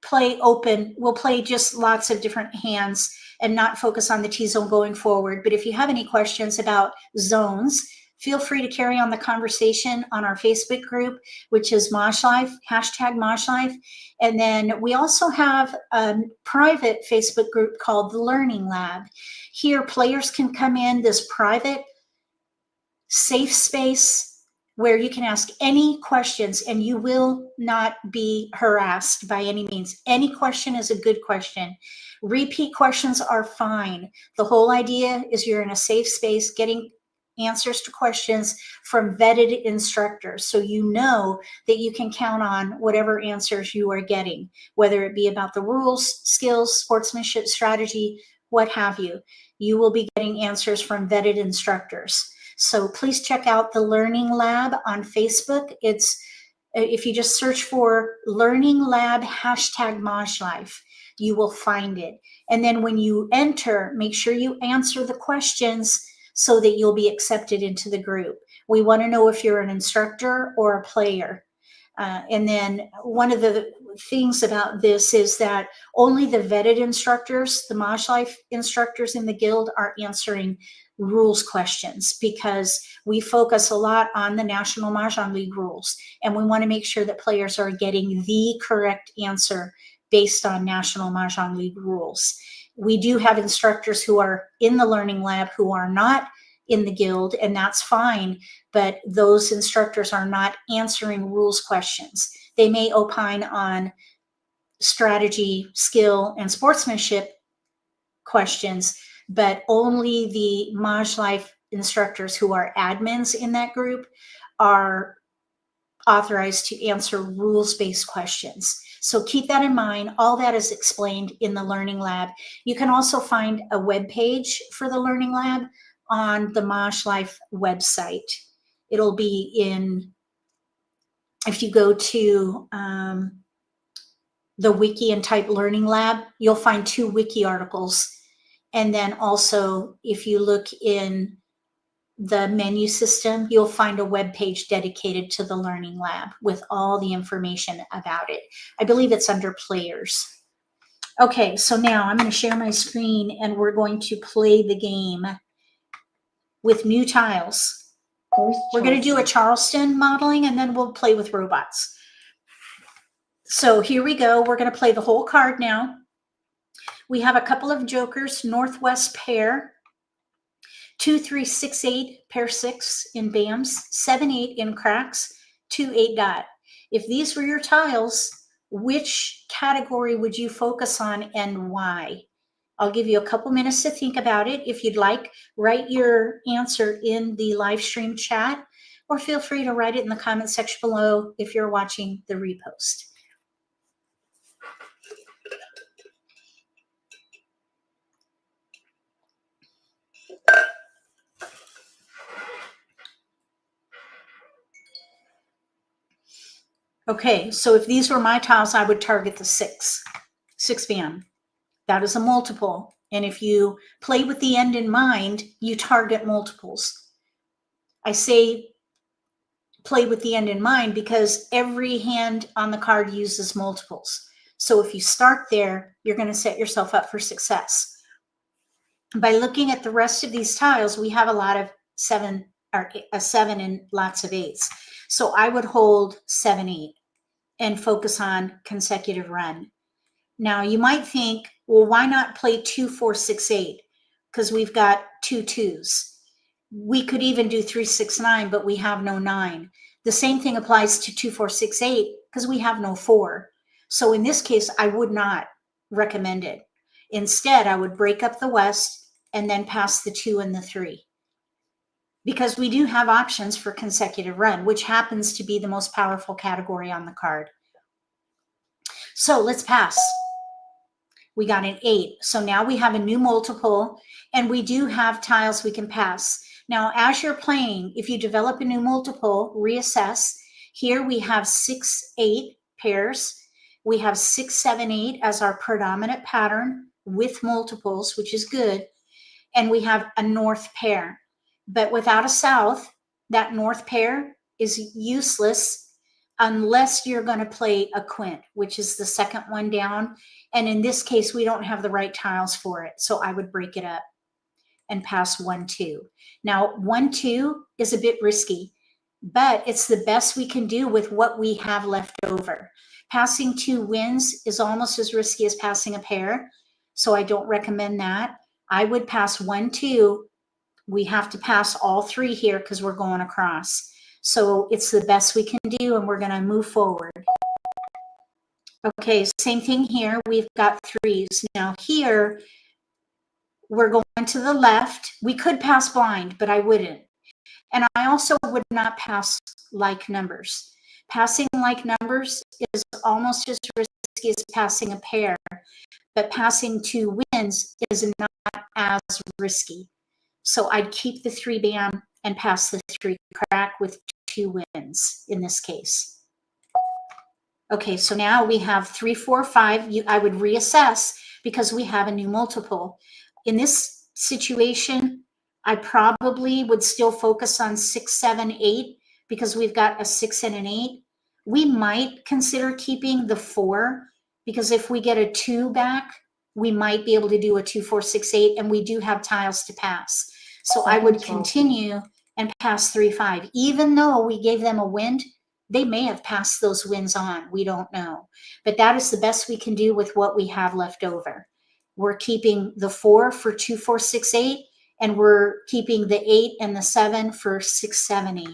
play open. We'll play just lots of different hands and not focus on the T-zone going forward. But if you have any questions about zones, feel free to carry on the conversation on our Facebook group, which is MAHJLIFE, #MAHJLIFE. And then we also have a private Facebook group called the Learning Lab. Here, players can come in this private, safe space where you can ask any questions and you will not be harassed by any means. Any question is a good question. Repeat questions are fine. The whole idea is you're in a safe space getting answers to questions from vetted instructors, so you know that you can count on whatever answers you are getting, whether it be about the rules, skills, sportsmanship, strategy, what have you. You will be getting answers from vetted instructors. So please check out the Learning Lab on Facebook. It's, if you just search for Learning Lab #MAHJLIFE, you will find it. And then when you enter, make sure you answer the questions so that you'll be accepted into the group. We want to know if you're an instructor or a player. And then one of the things about this is that only the vetted instructors, the MAHJLIFE instructors in the guild, are answering rules questions, because we focus a lot on the National Mah Jongg League rules, and we want to make sure that players are getting the correct answer based on National Mah Jongg League rules. We do have instructors who are in the Learning Lab who are not in the guild, and that's fine, but those instructors are not answering rules questions. They may opine on strategy, skill, and sportsmanship questions, but only the MAHJLIFE instructors who are admins in that group are authorized to answer rules-based questions. So keep that in mind. All that is explained in the Learning Lab. You can also find a web page for the Learning Lab on the MAHJLIFE website. It'll be in, if you go to the wiki and type Learning Lab, you'll find 2 wiki articles. And then also, if you look in the menu system, you'll find a web page dedicated to the Learning Lab with all the information about it. I believe it's under players. Okay, so now I'm going to share my screen and we're going to play the game with new tiles. We're going to do a Charleston modeling and then we'll play with robots. So here we go. We're going to play the whole card now. We have a couple of jokers, Northwest pair, 2, 3, 6, 8, pair 6 in BAMs, 7, 8 in cracks, 2, 8 dot. If these were your tiles, which category would you focus on and why? I'll give you a couple minutes to think about it. If you'd like, write your answer in the live stream chat. or feel free to write it in the comment section below if you're watching the repost. Okay, so if these were my tiles, I would target the 6 band. That is a multiple. And if you play with the end in mind, you target multiples. I say play with the end in mind because every hand on the card uses multiples. So if you start there, you're going to set yourself up for success. By looking at the rest of these tiles, we have a lot of 7 or a 7 and lots of 8s. So I would hold 7, 8 and focus on consecutive run. Now you might think, well, why not play 2, 4, 6, 8? Because we've got 2 2s. We could even do 3, 6, 9, but we have no 9. The same thing applies to 2, 4, 6, 8 because we have no 4. So in this case, I would not recommend it. Instead, I would break up the West and then pass the 2 and the 3. Because we do have options for consecutive run, which happens to be the most powerful category on the card. So let's pass. We got an 8. So now we have a new multiple, and we do have tiles we can pass. Now, as you're playing, if you develop a new multiple, reassess. Here we have 6, 8 pairs. We have 6, 7, 8 as our predominant pattern with multiples, which is good. And we have a north pair. But without a south, that north pair is useless unless you're going to play a quint, which is the second one down. And in this case, we don't have the right tiles for it. So I would break it up and pass 1, 2. Now, 1, 2 is a bit risky, but it's the best we can do with what we have left over. Passing 2 wins is almost as risky as passing a pair. So I don't recommend that. I would pass 1, 2. We have to pass all 3 here because we're going across. So it's the best we can do, and we're going to move forward. Okay, same thing here. We've got 3s. Now here, we're going to the left. We could pass blind, but I wouldn't. And I also would not pass like numbers. Passing like numbers is almost as risky as passing a pair, but passing 2 wins is not as risky. So I'd keep the 3 band and pass the 3 crack with 2 wins in this case. Okay, so now we have 3, 4, 5. I would reassess because we have a new multiple. In this situation, I probably would still focus on 6, 7, 8 because we've got a 6 and an 8. We might consider keeping the 4 because if we get a 2 back, we might be able to do a 2, 4, 6, 8, and we do have tiles to pass. So I would continue and pass 3, 5. Even though we gave them a wind, they may have passed those wins on. We don't know. But that is the best we can do with what we have left over. We're keeping the 4 for 2, 4, 6, 8, and we're keeping the 8 and the 7 for 6, 7, 8.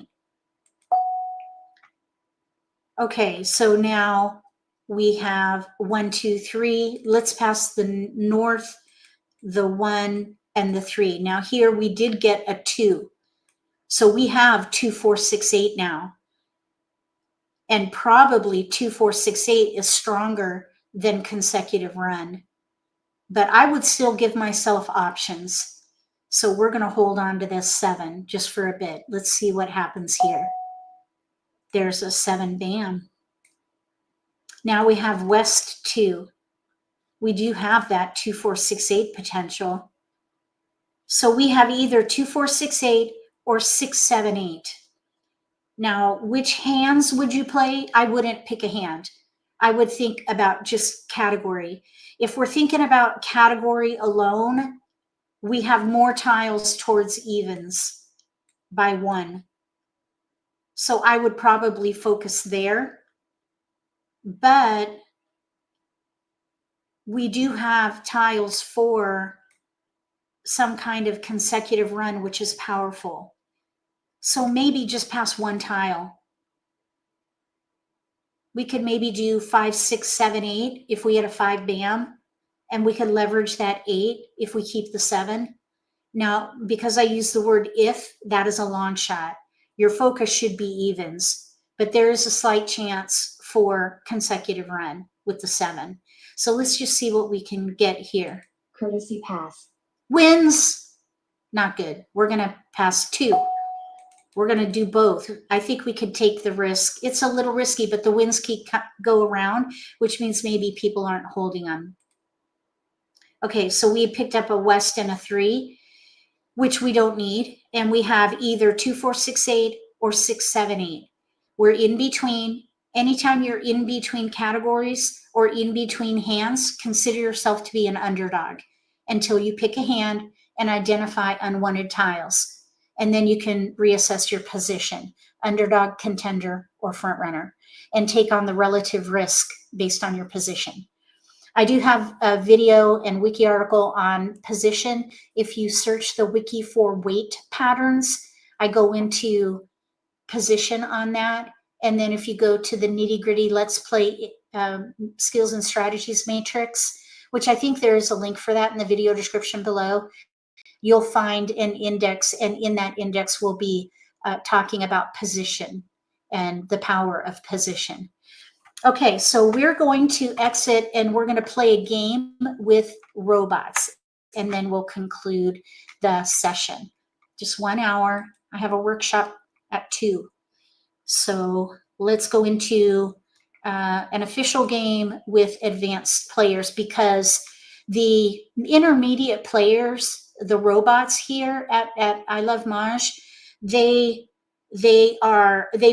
Okay, so now we have 1, 2, 3. Let's pass the north, the 1, and the 3. Now here we did get a 2. So we have 2, 4, 6, 8 now. And probably 2, 4, 6, 8 is stronger than consecutive run. But I would still give myself options. So we're going to hold on to this 7 just for a bit. Let's see what happens here. There's a 7 band. Now we have West 2. We do have that 2, 4, 6, 8 potential. So we have either 2, 4, 6, 8 or 6, 7, 8. Now, which hands would you play? I wouldn't pick a hand. I would think about just category. If we're thinking about category alone, we have more tiles towards evens by 1. So I would probably focus there. But we do have tiles for some kind of consecutive run, which is powerful. So maybe just pass 1 tile. We could maybe do 5, 6, 7, 8 if we had a 5 band, and we could leverage that 8 if we keep the 7. Now, because I use the word if, that is a long shot. Your focus should be evens, but there is a slight chance for consecutive run with the 7. So let's just see what we can get here. Courtesy pass. Wins, not good. We're going to pass 2. We're going to do both. I think we could take the risk. It's a little risky, but the winds go around, which means maybe people aren't holding them. Okay, so we picked up a west and a 3, which we don't need. And we have either 2, 4, 6, 8 or 6, 7, 8. We're in between. Anytime you're in between categories or in between hands, consider yourself to be an underdog until you pick a hand and identify unwanted tiles. And then you can reassess your position, underdog, contender, or front runner, and take on the relative risk based on your position. I do have a video and wiki article on position. If you search the wiki for weight patterns, I go into position on that. And then if you go to the Nitty-Gritty Let's Play Skills and Strategies Matrix, which I think there is a link for that in the video description below, you'll find an index, and in that index we'll be talking about position and the power of position. Okay, so we're going to exit and we're going to play a game with robots, and then we'll conclude the session. Just 1 hour. I have a workshop at 2. So let's go into an official game with advanced players, because the intermediate players, the robots here at I Love Mahj, they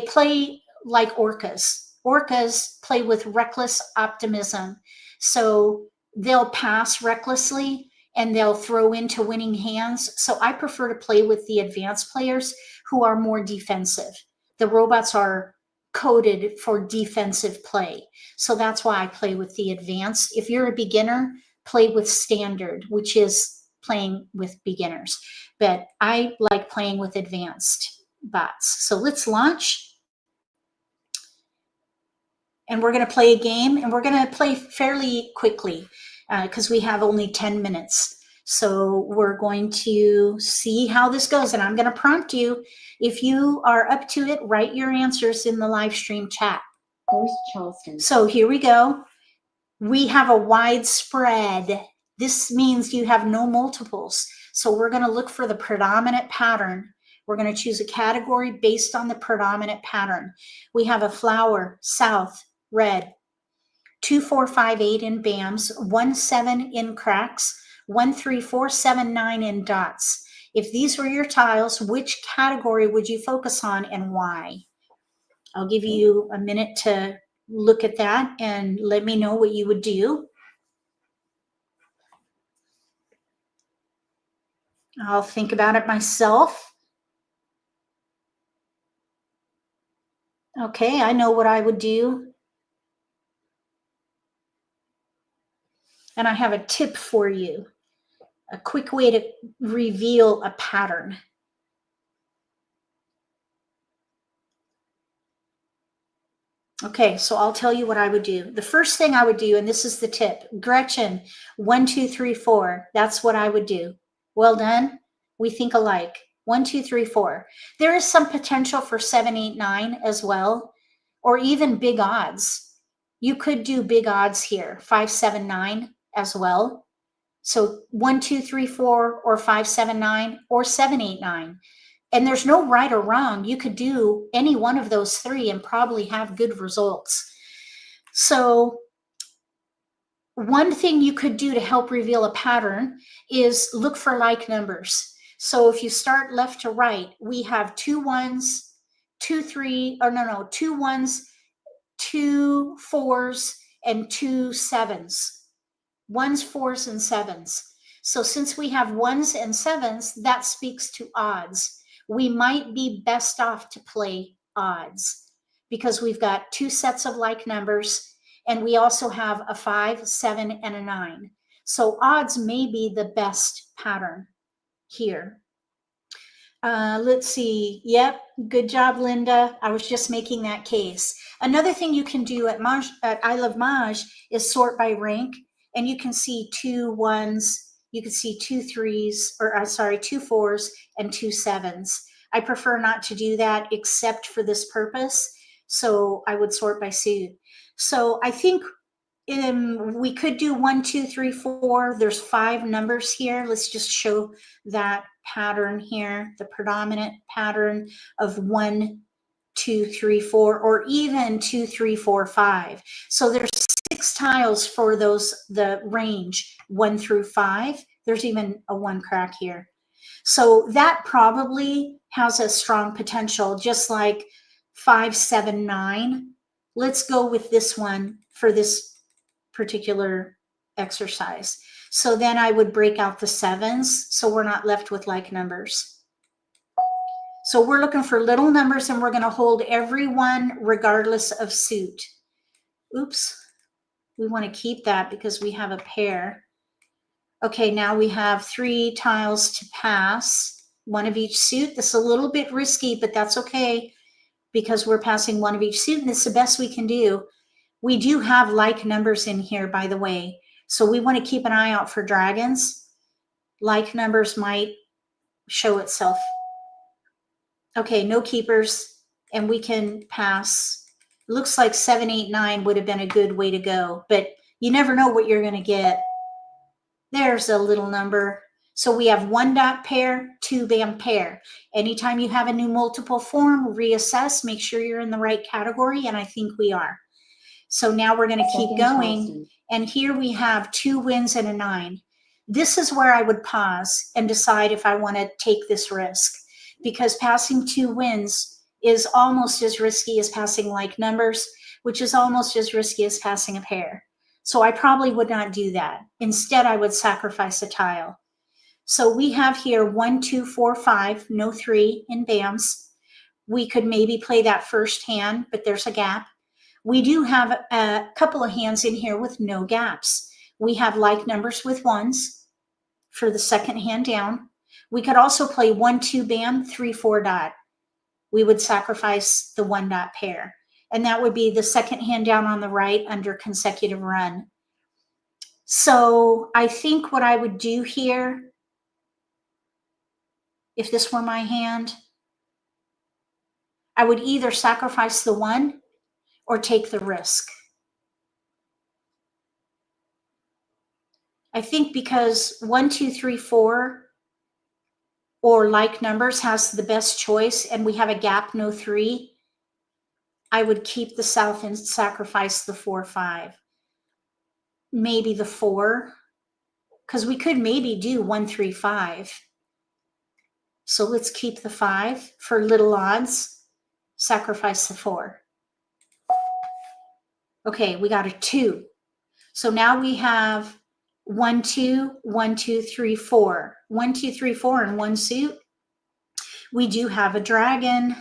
play like orcas. Orcas play with reckless optimism. So they'll pass recklessly and they'll throw into winning hands. So I prefer to play with the advanced players who are more defensive. The robots are coded for defensive play. So that's why I play with the advanced. If you're a beginner, play with standard, which is playing with beginners. But I like playing with advanced bots. So let's launch. And we're going to play a game, and we're going to play fairly quickly because we have only 10 minutes. So we're going to see how this goes, and I'm going to prompt you. If you are up to it, write your answers in the live stream chat. Course Charleston. So here we go. We have a wide spread. This means you have no multiples. So we're going to look for the predominant pattern. We're going to choose a category based on the predominant pattern. We have a flower, south, red, 2, 4, 5, 8 in BAMs, 1, 7 in cracks, 1, 3, 4, 7, 9 in dots. If these were your tiles, which category would you focus on and why? I'll give you a minute to look at that and let me know what you would do. I'll think about it myself. Okay, I know what I would do. And I have a tip for you, a quick way to reveal a pattern. Okay, so I'll tell you what I would do. The first thing I would do, and this is the tip, Gretchen, 1, 2, 3, 4. That's what I would do. Well done. We think alike. 1, 2, 3, 4. There is some potential for 7, 8, 9 as well, or even big odds. You could do big odds here, 5, 7, 9 as well. So 1, 2, 3, 4, or 5, 7, 9, or 7, 8, 9. And there's no right or wrong. You could do any one of those 3 and probably have good results. So one thing you could do to help reveal a pattern is look for like numbers. So if you start left to right, we have 2 1s, 2 3, or no, 2 1s, 2 4s, and 2 7s. 1s, 4s, and 7s. So since we have 1s and 7s, that speaks to odds. We might be best off to play odds because we've got 2 sets of like numbers, and we also have a 5, 7, and a 9. So odds may be the best pattern here. Let's see. Yep. Good job, Linda. I was just making that case. Another thing you can do at I Love Mahj is sort by rank, and you can see 2 1s, you can see 2 3s, or 2 4s and 2 7s. I prefer not to do that except for this purpose. So I would sort by suit. So I think we could do 1, 2, 3, 4. There's 5 numbers here. Let's just show that pattern here, the predominant pattern of 1, 2, 3, 4, or even 2, 3, 4, 5. So there's 6 tiles for the range 1 through 5. There's even a 1 crack here. So that probably has a strong potential, just like 5, 7, 9. Let's go with this one for this particular exercise. So then I would break out the 7s, so we're not left with like numbers. So we're looking for little numbers, and we're going to hold every one regardless of suit. Oops, we want to keep that because we have a pair. Okay, now we have 3 tiles to pass, 1 of each suit. This is a little bit risky, but that's okay because we're passing 1 of each suit, and this is the best we can do. We do have like numbers in here, by the way, so we want to keep an eye out for dragons. Like numbers might show itself. Okay, no keepers, and we can pass. It looks like 7, 8, 9 would have been a good way to go, but you never know what you're going to get. There's a little number. So we have 1 dot pair, 2 band pair. Anytime you have a new multiple form, reassess, make sure you're in the right category, and I think we are. So now we're going to keep going, and here we have 2 wins and a 9. This is where I would pause and decide if I want to take this risk, because passing 2 wins is almost as risky as passing like numbers, which is almost as risky as passing a pair. So I probably would not do that. Instead, I would sacrifice a tile. So we have here 1, 2, 4, 5, no 3 in BAMs. We could maybe play that first hand, but there's a gap. We do have a couple of hands in here with no gaps. We have like numbers with 1s for the second hand down. We could also play 1, 2 bam, 3, 4 dot. We would sacrifice the 1 dot pair. And that would be the second hand down on the right under consecutive run. So I think what I would do here, if this were my hand, I would either sacrifice the 1 or take the risk. I think because 1, 2, 3, 4 or like numbers has the best choice, and we have a gap, no 3, I would keep the south and sacrifice the 4, 5. Maybe the 4, because we could maybe do 1, 3, 5. So let's keep the 5 for little odds, sacrifice the 4. Okay, we got a 2. So now we have 1, 2, 1, 2, 3, 4. 1, 2, 3, 4 in 1 suit. We do have a dragon.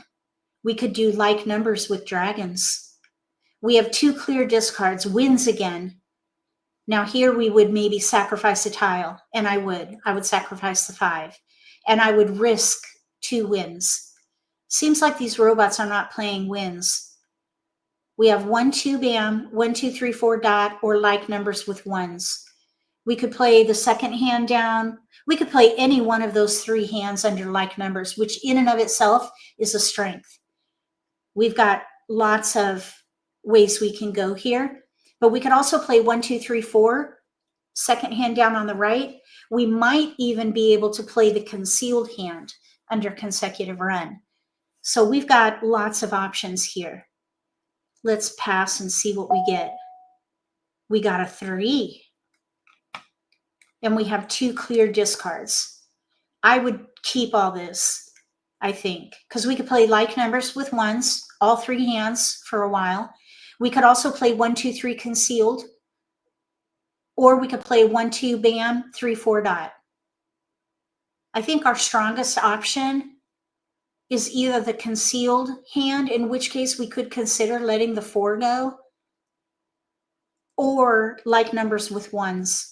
We could do like numbers with dragons. We have 2 clear discards, wins again. Now here we would maybe sacrifice a tile, and I would sacrifice the 5, and I would risk 2 wins. Seems like these robots are not playing wins. We have 1, 2 bam, 1, 2, 3, 4 dot, or like numbers with 1s. We could play the second hand down. We could play any one of those 3 hands under like numbers, which in and of itself is a strength. We've got lots of ways we can go here, but we could also play 1, 2, 3, 4, second hand down on the right. We might even be able to play the concealed hand under consecutive run. So we've got lots of options here. Let's pass and see what we get. We got a 3. And we have 2 clear discards. I would keep all this, I think, because we could play like numbers with 1s, all 3 hands for a while. We could also play 1, 2, 3 concealed, or we could play 1, 2 bam, 3, 4 dot. I think our strongest option is either the concealed hand, in which case we could consider letting the 4 go, or like numbers with 1s.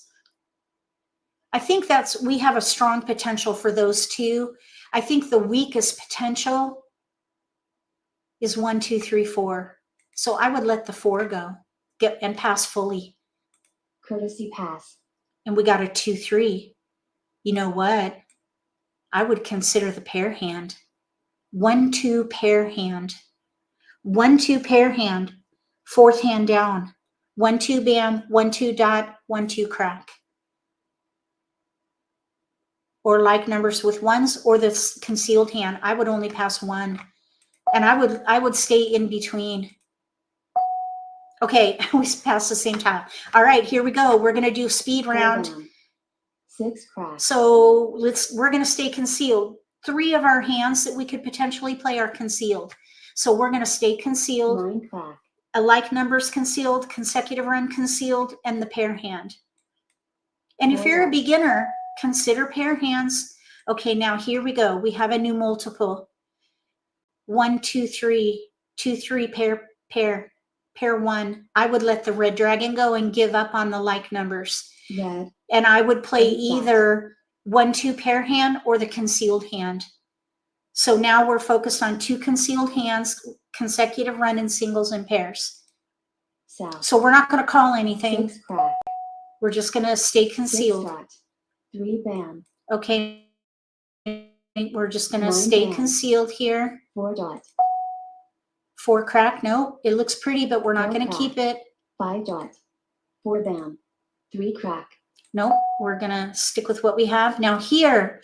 I think we have a strong potential for those 2. I think the weakest potential is 1, 2, 3, 4. So I would let the 4 go, and pass fully. Courtesy pass. And we got a 2, 3. You know what? I would consider the pair hand. 1-2 pair hand, 1-2 pair hand, fourth hand down, 1-2 bam, 1-2 dot, 1-2 crack. Or like numbers with ones or the concealed hand. I would only pass one, and I would stay in between. Okay, we passed the same tile. All right, here we go. We're gonna do speed round. 6 crack. So we're gonna stay concealed. 3 of our hands that we could potentially play are concealed. So we're gonna stay concealed. 9 crack. A like numbers concealed, consecutive run concealed, and the pair hand. And if you're a beginner, consider pair hands. Okay, now here we go. We have a new multiple. 1, 2, 3, 2, 3 pair 1. I would let the red dragon go and give up on the like numbers. Red. And I would play either 1-2 pair hand or the concealed hand. So now we're focused on 2 concealed hands, consecutive run in singles and pairs. South. So we're not going to call anything. 6 crack. We're just going to stay concealed. 6 dot. 3 bam. Okay. We're just going to 9 stay bam. concealed here. 4 dot. 4 crack. No, it looks pretty, but we're not 4 going to keep it. 5 dot. 4 bam. 3 crack. No, we're going to stick with what we have. Now here,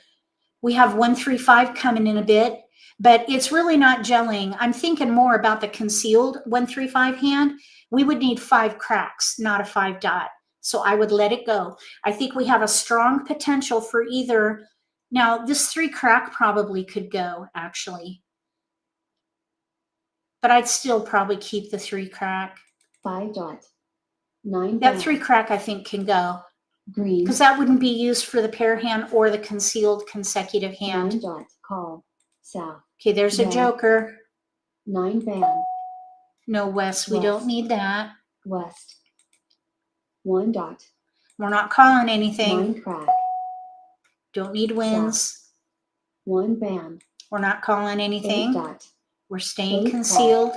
we have 1, 3, 5 coming in a bit, but it's really not gelling. I'm thinking more about the concealed 1, 3, 5 hand. We would need 5 cracks, not a 5 dot. So I would let it go. I think we have a strong potential for either. Now this 3 crack probably could go actually, but I'd still probably keep the 3 crack. 5 dot. 9 That bam. 3 crack I think can go. Green. Because that wouldn't be used for the pair hand or the concealed consecutive hand. 9 dot. Call. South. Okay, there's a Red. joker. 9 bam. No, west. We don't need that. West. 1 dot. We're not calling anything. 9 crack. Don't need wins. 1 bam. We're not calling 8 anything. dot. We're staying 8 concealed.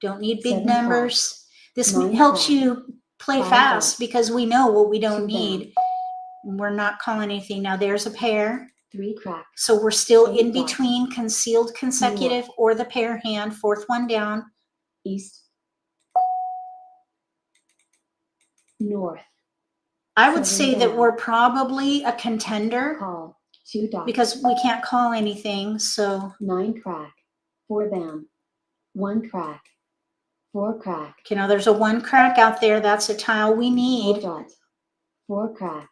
Don't need big 7 numbers. This 9 helps crack. you play 5 fast dot. because we know what we don't 2 need. We're not calling anything. Now there's a pair. 3 crack. So we're still 8 in dot. between concealed consecutive or the pair hand. Fourth one down. East. North. I would 7 say that down. we're probably a contender Call. 2 dot. because we can't call anything. So 9 crack. 4 bam. 1 crack. 4 crack. you know, there's a 1 crack out there. That's a tile we 4 need. dot. 4 crack.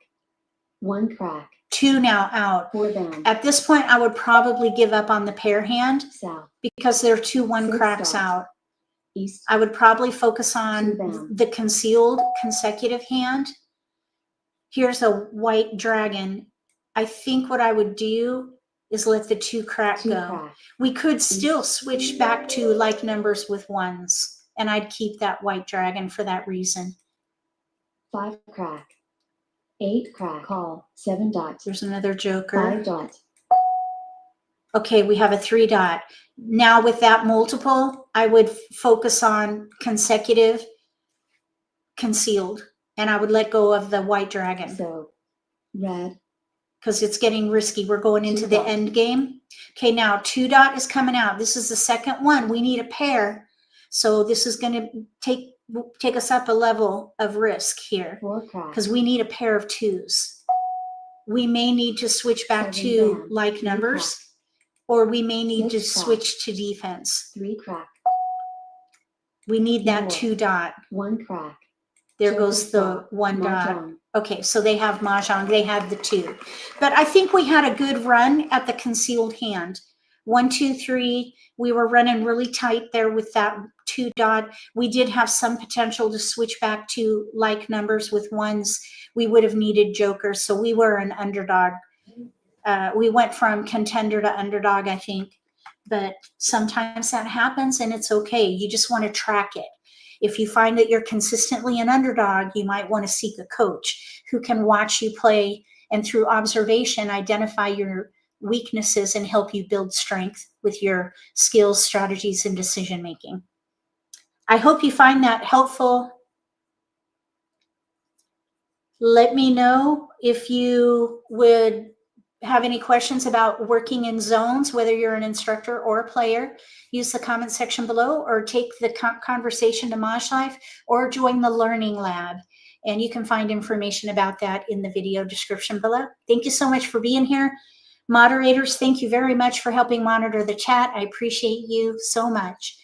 1 crack. 2 now out. 4 bam. At this point, I would probably give up on the pair hand South. because there are 2 1 6 cracks dot. out. East. I would probably focus 2 on bam. the concealed consecutive hand. Here's a white dragon. I think what I would do is let the 2 crack 2 go. crack. We could still switch back to like numbers with ones, and I'd keep that white dragon for that reason. 5 crack. 8 crack. Call. 7 dot. There's another joker. 5 dot. Okay, we have a 3 dot. Now with that multiple, I would focus on consecutive, concealed, and I would let go of the white dragon So. Red. because it's getting risky. We're going into 2 the dot. end game. Okay, now 2 dot is coming out. This is the second one. We need a pair. So this is going to take us up a level of risk here 4 crack. because we need a pair of 2s. We may need to switch back 7 to bam. like 3 numbers, crack. or we may need to 6 crack. switch to defense. 3 crack. We need that 4. 2 dot. 1 crack. There Joker goes the stop. 1 Mah dot. Jongg. Okay, so they have Mah Jongg, they have the 2. But I think we had a good run at the concealed hand. 1, 2, 3. We were running really tight there with that 2 dot. We did have some potential to switch back to like numbers with ones. We would have needed jokers, so we were an underdog. We went from contender to underdog, I think. But sometimes that happens and it's okay. You just want to track it. If you find that you're consistently an underdog, you might want to seek a coach who can watch you play and through observation identify your weaknesses and help you build strength with your skills, strategies, and decision making. I hope you find that helpful. Let me know if you would have any questions about working in zones, whether you're an instructor or a player, use the comment section below, or take the conversation to MAHJLIFE, or join the Learning Lab. And you can find information about that in the video description below. Thank you so much for being here. Moderators, thank you very much for helping monitor the chat. I appreciate you so much.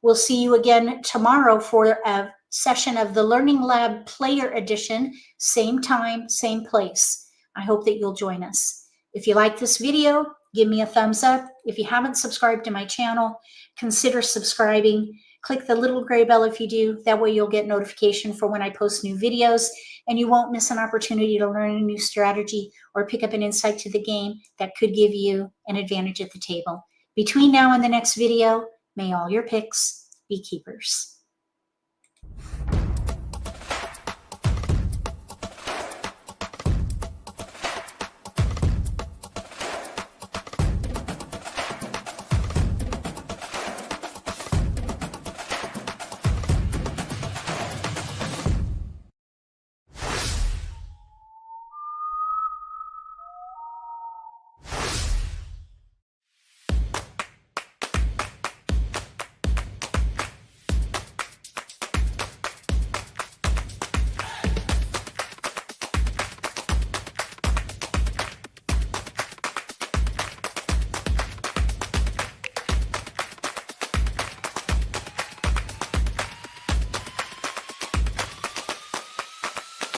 We'll see you again tomorrow for a session of the Learning Lab Player Edition, same time, same place. I hope that you'll join us. If you like this video, give me a thumbs up. If you haven't subscribed to my channel, consider subscribing. Click the little gray bell if you do. That way you'll get notification for when I post new videos, and you won't miss an opportunity to learn a new strategy or pick up an insight to the game that could give you an advantage at the table. Between now and the next video, may all your picks be keepers.